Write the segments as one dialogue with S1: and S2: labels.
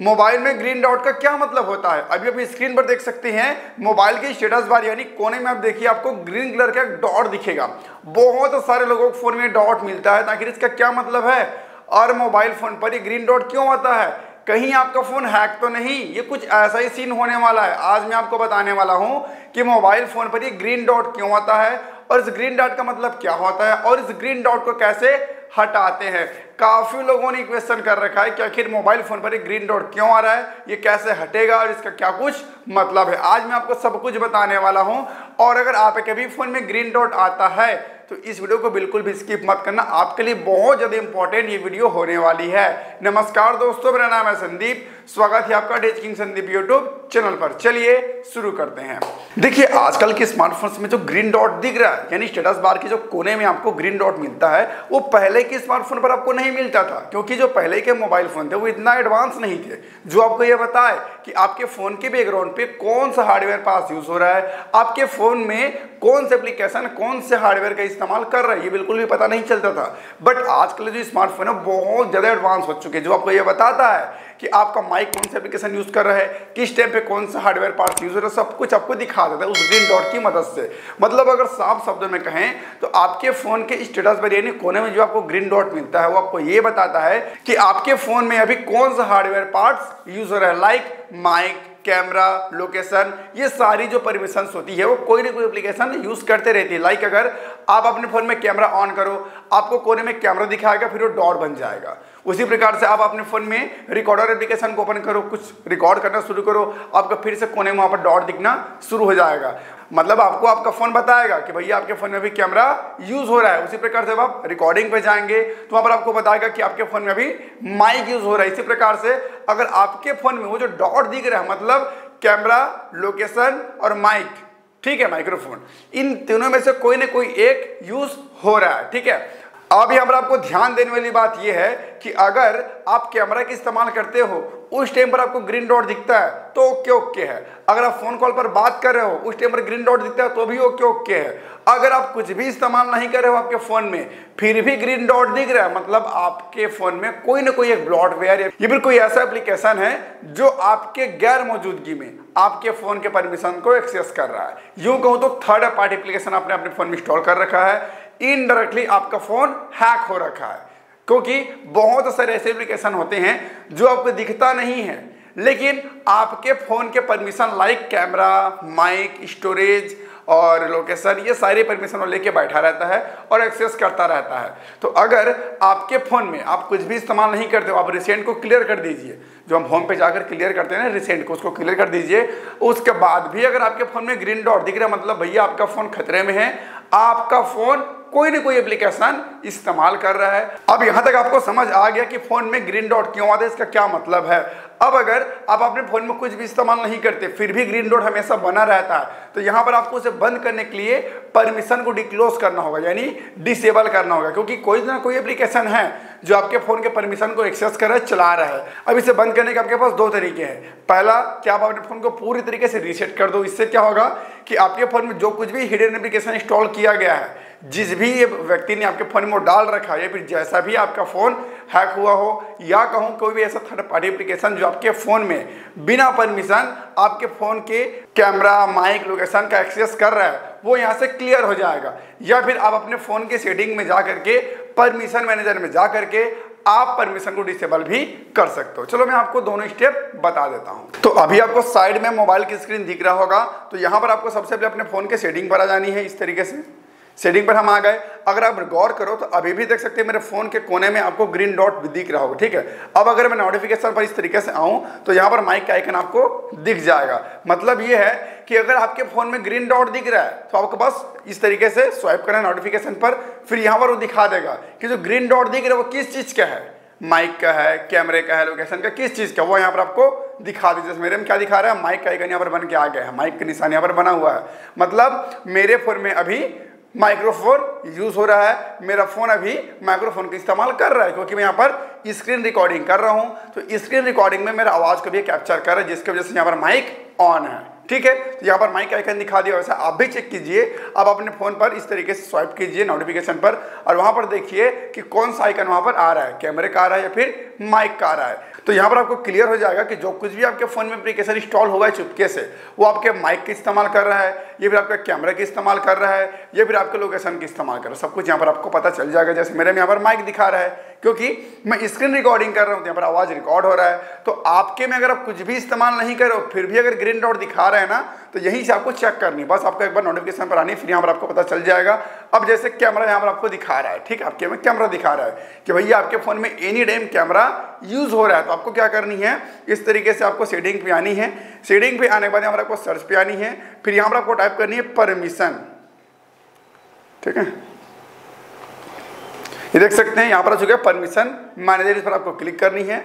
S1: Mobile में green dot का क्या मतलब होता है? अभी आप स्क्रीन पर देख सकते हैं मोबाइल की स्टेटस बार यानी कोने में आप देखिए आपको ग्रीन कलर का डॉट दिखेगा। बहुत सारे लोगों को फोन में डॉट मिलता है, आखिर इसका क्या मतलब है और मोबाइल फोन पर ये ग्रीन डॉट क्यों आता है? कहीं आपका फोन हैक तो नहीं? ये कुछ ऐसा ही सीन होने वाला है। आज मैं आपको बताने वाला हूं कि मोबाइल फोन पर ये ग्रीन डॉट क्यों आता है और इस ग्रीन डॉट का मतलब क्या होता है और इस ग्रीन डॉट को कैसे हटाते हैं। काफी लोगों ने क्वेश्चन कर रखा है कि आखिर मोबाइल फोन पर एक ग्रीन डॉट क्यों आ रहा है, ये कैसे हटेगा और इसका क्या कुछ मतलब है। आज मैं आपको सब कुछ बताने वाला हूं और अगर आपके भी फोन में ग्रीन डॉट आता है तो इस वीडियो को बिल्कुल भी स्किप मत करना, आपके लिए बहुत ज्यादा इंपॉर्टेंट ये वीडियो होने वाली है। नमस्कार दोस्तों, मेरा नाम है संदीप, स्वागत है आपका tech king Sandeep YouTube channel पर। चलिए शुरू करते हैं। देखिए आजकल के स्मार्टफोन्स में जो ग्रीन डॉट दिख रहा है यानी स्टेटस बार के जो कोने में आपको ग्रीन डॉट मिलता है वो पहले के स्मार्टफोन पर आपको नहीं मिलता था, क्योंकि जो पहले के मोबाइल फोन थे वो इतना एडवांस नहीं थे जो आपको ये बताए कि आपके फोन के बैकग्राउंड पे कौन सा हार्डवेयर पास यूज हो रहा है, आपके फोन में कौन से एप्लीकेशन कौन से हार्डवेयर का इस्तेमाल कर रहा है, ये बिल्कुल भी पता नहीं चलता था। बट आजकल जो स्मार्टफोन है बहुत ज्यादा एडवांस हो चुके हैं, जो आपको ये बताता है कि आपका माइक कौन सा एप्लीकेशन यूज कर रहा है, किस टाइम पे कौन सा हार्डवेयर पार्ट्स यूज हो रहा है, सब कुछ आपको दिखा देता है उस ग्रीन डॉट की मदद से। मतलब अगर साफ शब्दों में कहें तो आपके फोन के स्टेटस बार यानी कोने में जो आपको ग्रीन डॉट मिलता है वो आपको ये बताता है कि आपके फोन में अभी कौन सा हार्डवेयर पार्ट्स यूज हो रहा है, लाइक माइक, कैमरा, लोकेशन, ये सारी जो परमिशंस होती है वो कोई ना कोई एप्लीकेशन यूज करते रहती है। लाइक अगर आप अपने फोन में कैमरा ऑन करो आपको कोने में कैमरा दिखाएगा, फिर वो डॉट बन जाएगा। उसी प्रकार से आप अपने फोन में रिकॉर्डर एप्लीकेशन को ओपन करो, कुछ रिकॉर्ड करना शुरू करो, आपका फिर से कोने में वहां पर डॉट दिखना शुरू हो जाएगा। मतलब आपको आपका फोन बताएगा कि भैया आपके फोन में भी कैमरा यूज हो रहा है। उसी प्रकार से आप रिकॉर्डिंग पे जाएंगे तो वहां पर आपको बताएगा कि आपके फोन में भी माइक यूज हो रहा है। इसी प्रकार से अगर आपके फोन में वो जो डॉट दिख रहा है मतलब कैमरा, लोकेशन और माइक, ठीक है, माइक्रोफोन, इन तीनों में से कोई ना कोई एक यूज हो रहा है। ठीक है, अब यहाँ पर आपको ध्यान देने वाली बात यह है कि अगर आप कैमरा का इस्तेमाल करते हो उस टाइम पर आपको ग्रीन डॉट दिखता है तो ओके ओके है। अगर आप फोन कॉल पर बात कर रहे हो उस टाइम पर ग्रीन डॉट दिखता है तो भी ओके ओके है। अगर आप कुछ भी इस्तेमाल नहीं कर रहे हो आपके फोन में फिर भी ग्रीन डॉट दिख रहा है मतलब आपके फोन में कोई ना कोई एक ब्लॉटवेयर या फिर कोई ऐसा एप्लीकेशन है जो आपके गैर मौजूदगी में आपके फोन के परमिशन को एक्सेस कर रहा है। यूं कहूं तो थर्ड पार्टी एप्लीकेशन आपने अपने फोन में इंस्टॉल कर रखा है, इनडायरेक्टली आपका फोन हैक हो रखा है। क्योंकि बहुत सारे ऐसे एप्लीकेशन होते हैं जो आपको दिखता नहीं है लेकिन आपके फोन के permission like camera, mic, storage और लोकेशन ये सारे परमिशन लेके बैठा रहता है और एक्सेस करता रहता है। तो अगर आपके फोन में आप कुछ भी इस्तेमाल नहीं करते हो आप रिसेंट को क्लियर कर दीजिए, जो हम होम पे जाकर क्लियर करते हैं ना रिसेंट को, उसको क्लियर कर दीजिए। उसके बाद भी अगर आपके फोन में ग्रीन डॉट दिख रहा है मतलब भैया आपका फोन खतरे में है, आपका फोन कोई ना कोई एप्लीकेशन इस्तेमाल कर रहा है। अब यहां तक आपको समझ आ गया कि फोन में ग्रीन डॉट क्यों आता है, इसका क्या मतलब है। अब अगर आप अपने फोन में कुछ भी इस्तेमाल नहीं करते फिर भी ग्रीन डॉट हमेशा बना रहता है तो यहां पर आपको उसे बंद करने के लिए परमिशन को डिक्लोज करना होगा यानी डिसेबल करना होगा, क्योंकि कोई ना कोई एप्लीकेशन है जो आपके फोन के परमिशन को एक्सेस कर रहा है, चला रहा है। अब इसे बंद करने के आपके पास दो तरीके हैं। पहला कि आप अपने फोन को पूरी तरीके से रीसेट कर दो। इससे क्या होगा कि आपके फोन में जो कुछ भी हिडन एप्लीकेशन इंस्टॉल किया गया है, जिस भी व्यक्ति ने आपके फोन में वो डाल रखा है या फिर जैसा भी आपका फोन हैक हुआ हो या कहूँ कोई भी ऐसा थर्ड पार्टी एप्लीकेशन जो आपके फोन में बिना परमिशन आपके फोन के कैमरा, माइक, लोकेशन का एक्सेस कर रहा है वो यहाँ से क्लियर हो जाएगा। या फिर आप अपने फोन के सेटिंग में जा करके परमिशन मैनेजर में जा करके आप परमिशन को डिसेबल भी कर सकते हो। चलो मैं आपको दोनों स्टेप बता देता हूं। तो अभी आपको साइड में मोबाइल की स्क्रीन दिख रहा होगा तो यहां पर आपको सबसे पहले अपने फोन के सेटिंग पर आ जानी है। इस तरीके से सेटिंग पर हम आ गए। अगर आप गौर करो तो अभी भी देख सकते हैं मेरे फोन के कोने में आपको ग्रीन डॉट भी दिख रहा होगा, ठीक है। अब अगर मैं नोटिफिकेशन पर इस तरीके से आऊं तो यहाँ पर माइक का आइकन आपको दिख जाएगा। मतलब ये है कि अगर आपके फोन में ग्रीन डॉट दिख रहा है तो आपको बस इस तरीके से स्वाइप करना है नोटिफिकेशन पर, फिर यहाँ पर वो दिखा देगा कि जो ग्रीन डॉट दिख रहा है वो किस चीज का है, माइक का है, कैमरे का है, लोकेशन का, किस चीज का, वो यहाँ पर आपको दिखा दीजिए। मेरे में क्या दिखा रहा है, माइक का आइकन यहाँ पर बन के आ गया है, माइक का निशान यहाँ पर बना हुआ है। मतलब मेरे फोन में अभी माइक्रोफोन यूज हो रहा है, मेरा फोन अभी माइक्रोफोन का इस्तेमाल कर रहा है क्योंकि मैं यहाँ पर स्क्रीन रिकॉर्डिंग कर रहा हूँ। तो स्क्रीन रिकॉर्डिंग में मेरा आवाज को भी कैप्चर कर रहा है जिसकी वजह से यहाँ पर माइक ऑन है, ठीक है। तो यहाँ पर माइक आइकन दिखा दिया, वैसा आप भी चेक कीजिए। अब अपने फोन पर इस तरीके से स्वाइप कीजिए नोटिफिकेशन पर और वहां पर देखिए कि कौन सा आइकन वहां पर आ रहा है, कैमरे का आ रहा है या फिर माइक का आ रहा है। तो यहाँ पर आपको क्लियर हो जाएगा कि जो कुछ भी आपके फोन में एप्लीकेशन इंस्टॉल हुआ है चुपके से, वो आपके माइक का इस्तेमाल कर रहा है या फिर आपके कैमरे का इस्तेमाल कर रहा है या फिर आपके लोकेशन का इस्तेमाल कर रहा है, सब कुछ यहाँ पर आपको पता चल जाएगा। जैसे मेरे में यहाँ पर माइक दिखा रहा है क्योंकि मैं स्क्रीन रिकॉर्डिंग कर रहा हूँ, यहाँ पर आवाज रिकॉर्ड हो रहा है। तो आपके में अगर आप कुछ भी इस्तेमाल नहीं कर रहे हो फिर भी अगर ग्रीन डॉट दिखा रहे हैं ना, तो यहीं से आपको चेक करनी, बस आपको एक बार नोटिफिकेशन पर आनी, फिर यहाँ पर आपको पता चल जाएगा। अब जैसे कैमरा यहाँ पर आपको दिखा रहा है, ठीक है, आपके में कैमरा दिखा रहा है कि भैया आपके फोन में एनी टाइम कैमरा यूज हो रहा है। तो आपको क्या करनी है, इस तरीके से आपको सेटिंग पे आनी है। सेटिंग पे आने के बाद यहाँ पर आपको सर्च पे आनी है, फिर यहाँ पर आपको टाइप करनी है परमिशन, ठीक है। ये देख सकते हैं यहाँ पर आ चुका है परमिशन मैनेजर, इस पर आपको क्लिक करनी है।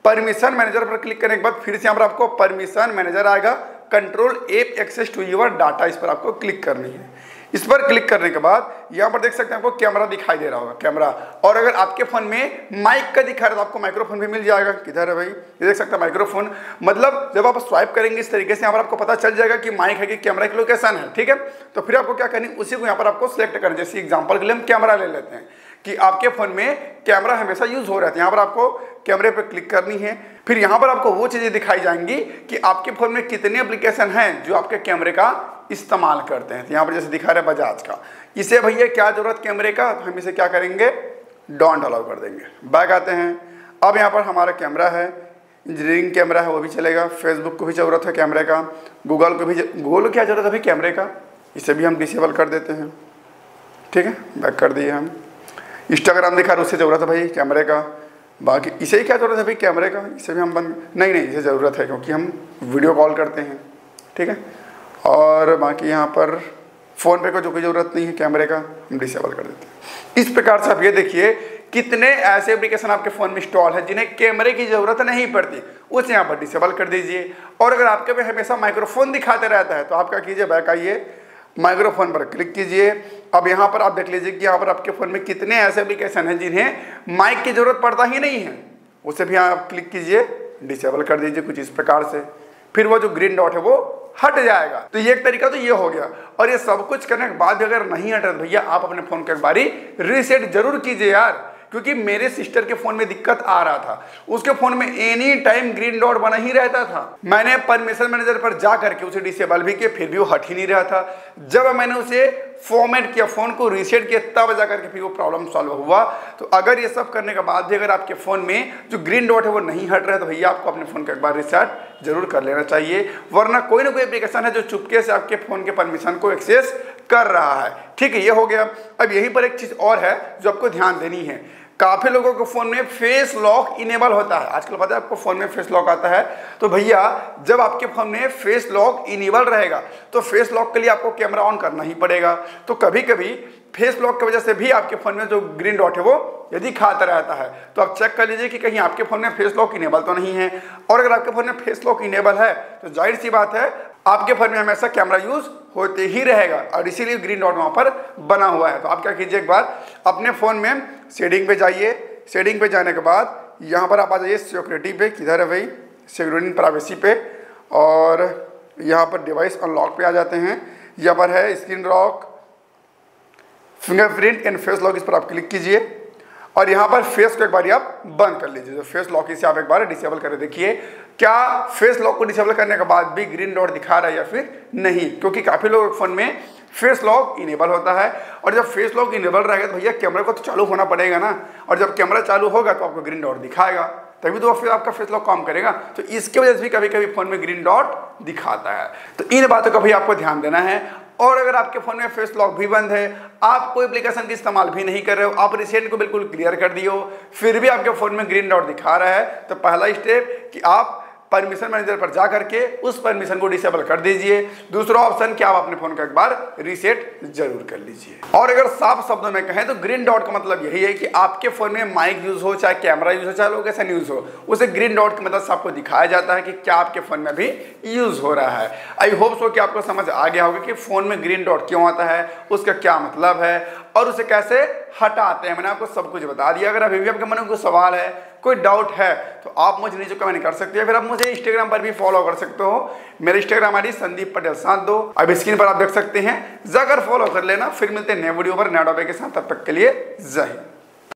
S1: परमिशन मैनेजर पर क्लिक करने के बाद फिर से यहाँ पर आपको परमिशन मैनेजर आएगा, control app access to your data, इस पर आपको क्लिक करनी है। इस पर क्लिक करने के बाद यहाँ पर देख सकते हैं आपको कैमरा दिखाई दे रहा होगा, कैमरा। और अगर आपके फोन में माइक का दिखा रहा है तो आपको माइक्रोफोन भी मिल जाएगा। किधर है भाई, ये देख सकते हैं माइक्रोफोन। मतलब जब आप स्वाइप करेंगे इस तरीके से यहाँ पर आपको पता चल जाएगा कि माइक है कि कैमरा की लोकेशन है, ठीक है। तो फिर आपको क्या करनी, उसी को यहाँ पर आपको सिलेक्ट करना। जैसे एग्जाम्पल के लिए हम कैमरा ले लेते हैं कि आपके फोन में कैमरा हमेशा यूज हो रहा है, यहाँ पर आपको कैमरे पर क्लिक करनी है। फिर यहाँ पर आपको वो चीजें दिखाई जाएंगी कि आपके फोन में कितने एप्लीकेशन हैं जो आपके कैमरे का इस्तेमाल करते हैं। तो यहाँ पर जैसे दिखा रहा है बजाज का, इसे भैया क्या जरूरत कैमरे का, तो हम इसे क्या करेंगे, डोंट अलाउ कर देंगे। बैक आते हैं। अब यहाँ पर हमारा कैमरा है, इंजीनियरिंग कैमरा है, वो भी चलेगा। फेसबुक को भी ज़रूरत है कैमरे का, गूगल को भी, गूगल को क्या जरूरत है अभी कैमरे का, इसे भी हम डिसेबल कर देते हैं, ठीक है। बैक कर दिए हम। इंस्टाग्राम दिखा रहा है, उससे ज़रूरत है भाई कैमरे का, बाकी इसे ही क्या ज़रूरत है भाई कैमरे का, इसे भी हम बंद नहीं इसे ज़रूरत है क्योंकि हम वीडियो कॉल करते हैं, ठीक है। और बाकी यहाँ पर फ़ोन पे को जो कोई ज़रूरत नहीं है कैमरे का, हम डिसेबल कर देते हैं। इस प्रकार से आप ये देखिए कितने ऐसे एप्लीकेशन आपके फ़ोन में इंस्टॉल है जिन्हें कैमरे की ज़रूरत नहीं पड़ती, उसे यहाँ पर डिसेबल कर दीजिए। और अगर आपके पे हमेशा माइक्रोफोन दिखाते रहता है तो आप क्या कीजिए, बैक आइए, माइक्रोफोन पर क्लिक कीजिए। अब यहाँ पर आप देख लीजिए कि यहाँ पर आपके फ़ोन में कितने ऐसे एप्लीकेशन हैं जिन्हें माइक की ज़रूरत पड़ता ही नहीं है, उसे भी आप क्लिक कीजिए, डिसेबल कर दीजिए कुछ इस प्रकार से। फिर वो जो ग्रीन डॉट है वो हट जाएगा। तो ये एक तरीका तो ये हो गया। और ये सब कुछ करने के बाद भी अगर नहीं हटा तो भैया आप अपने फ़ोन को एक बारी रीसेट जरूर कीजिए यार, क्योंकि मेरे सिस्टर के फोन में दिक्कत आ रहा था, उसके फोन में एनी टाइम ग्रीन डॉट बना ही रहता था। मैंने परमिशन मैनेजर पर जा करके उसे डिसेबल भी किया, फिर भी वो हट ही नहीं रहा था। जब मैंने उसे फॉर्मेट किया, फोन को रीसेट किया, तब जा करके फिर वो प्रॉब्लम सॉल्व हुआ। तो अगर ये सब करने के बाद भी अगर आपके फोन में जो ग्रीन डॉट है वो नहीं हट रहा है तो भैया आपको अपने फोन को एक बार रीसेट जरूर कर लेना चाहिए, वरना कोई ना कोई एप्लीकेशन है जो चुपके से आपके फोन के परमिशन को एक्सेस कर रहा है, ठीक है। ये हो गया। अब यहीं पर एक चीज और है जो आपको ध्यान देनी है। काफी लोगों के फोन में फेस लॉक इनेबल होता है, आजकल पता है आपको फोन में फेस लॉक आता है। तो भैया जब आपके फोन में फेस लॉक इनेबल रहेगा तो फेस लॉक के लिए आपको कैमरा ऑन करना ही पड़ेगा। तो कभी कभी फेस लॉक की वजह से भी आपके फोन में जो ग्रीन डॉट है वो यदि खाता रहता है, तो आप चेक कर लीजिए कि कहीं आपके फोन में फेस लॉक इनेबल तो नहीं है। और अगर आपके फोन में फेस लॉक इनेबल है तो जाहिर सी बात है आपके फोन में हमेशा कैमरा यूज होते ही रहेगा और इसीलिए ग्रीन डॉट वहां पर बना हुआ है। तो आप क्या कीजिए, एक बार अपने फोन में सेटिंग पे जाइए। सेटिंग पे जाने के बाद यहाँ पर आप आ जाइए सिक्योरिटी पे, किधर है भाई, सिक्योरिटी प्राइवेसी पे, और यहाँ पर डिवाइस अनलॉक पे आ जाते हैं। यहाँ पर है screen lock, fingerprint and face lock, इस पर आप क्लिक कीजिए और यहाँ पर फेस को एक बार आप बंद कर लीजिए। फेस लॉक इसे आप एक बार डिसेबल करके देखिए क्या फेस लॉक को डिसेबल करने के बाद भी ग्रीन डॉट दिखा रहा है या फिर नहीं, क्योंकि काफी लोगों के फोन में फेस लॉक इनेबल होता है। और जब फेस लॉक इनेबल रहेगा तो भैया कैमरा को तो चालू होना पड़ेगा ना, और जब कैमरा चालू होगा तो आपको ग्रीन डॉट दिखाएगा, तभी तो फिर आपका फेस लॉक काम करेगा। तो इसके वजह से भी कभी कभी फोन में ग्रीन डॉट दिखाता है। तो इन बातों का भी आपको ध्यान देना है। और अगर आपके फोन में फेस लॉक भी बंद है, आप कोई एप्लीकेशन का इस्तेमाल भी नहीं कर रहे हो, आप रिसेंट को बिल्कुल क्लियर कर दिए हो, फिर भी आपके फोन में ग्रीन डॉट दिखा रहा है, तो पहला स्टेप कि आप परमिशन मैनेजर पर जा करके उस परमिशन को डिसेबल कर दीजिए। दूसरा ऑप्शन कि आप अपने फोन को एक बार रीसेट जरूर कर लीजिए। और अगर साफ शब्दों में कहें तो ग्रीन डॉट का मतलब यही है कि आपके फोन में माइक यूज हो, चाहे कैमरा यूज हो, चाहे लोकेशन यूज हो, उसे ग्रीन डॉट की मदद से आपको दिखाया जाता है कि क्या आपके फोन में भी यूज हो रहा है। आई होप सो कि आपको समझ आ गया होगा कि फोन में ग्रीन डॉट क्यों आता है, उसका क्या मतलब है और उसे कैसे हटाते हैं। मैंने आपको सब कुछ बता दिया। अगर अभी भी आपके मन में कोई सवाल है, कोई डाउट है तो आप मुझे नीचे कमेंट कर सकते हैं, फिर आप मुझे इंस्टाग्राम पर भी फॉलो कर सकते हो। मेरे इंस्टाग्राम आईडी संदीप पटेल 72 अब स्क्रीन पर आप देख सकते हैं, जाकर फॉलो कर लेना। फिर मिलते हैं नए वीडियो पर नए टॉपिक के साथ, तब तक के लिए जय हिंद।